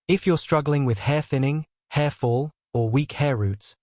If you're struggling with hair thinning, hair fall, or weak hair roots,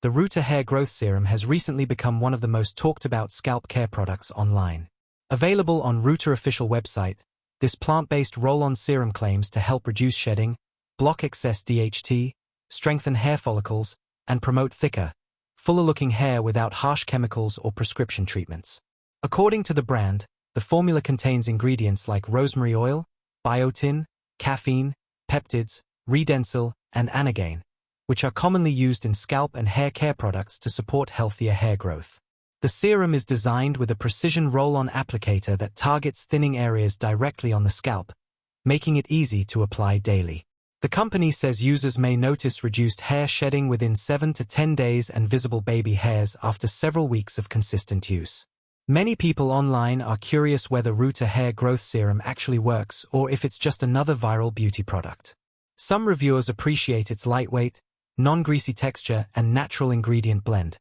the Roota Hair Growth Serum has recently become one of the most talked about scalp care products online. Available on Roota official website, this plant-based roll-on serum claims to help reduce shedding, block excess DHT, strengthen hair follicles, and promote thicker, fuller-looking hair without harsh chemicals or prescription treatments. According to the brand, the formula contains ingredients like rosemary oil, biotin, caffeine, peptides, redensil, and anagain, which are commonly used in scalp and hair care products to support healthier hair growth. The serum is designed with a precision roll-on applicator that targets thinning areas directly on the scalp, making it easy to apply daily. The company says users may notice reduced hair shedding within 7 to 10 days and visible baby hairs after several weeks of consistent use. Many people online are curious whether Roota Hair Growth Serum actually works or if it's just another viral beauty product. Some reviewers appreciate its lightweight, non-greasy texture and natural ingredient blend,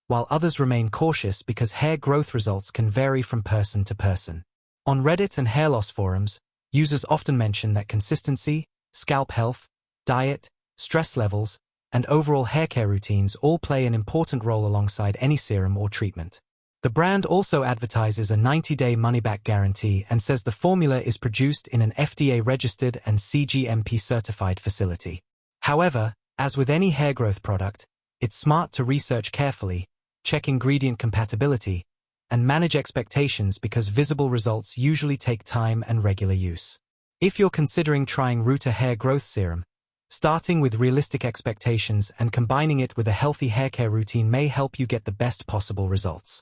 while others remain cautious because hair growth results can vary from person to person. On Reddit and hair loss forums, users often mention that consistency, scalp health, diet, stress levels, and overall hair care routines all play an important role alongside any serum or treatment. The brand also advertises a 90-day money-back guarantee and says the formula is produced in an FDA-registered and CGMP-certified facility. However, as with any hair growth product, it's smart to research carefully, check ingredient compatibility, and manage expectations because visible results usually take time and regular use. If you're considering trying Roota Hair Growth Serum, starting with realistic expectations and combining it with a healthy hair care routine may help you get the best possible results.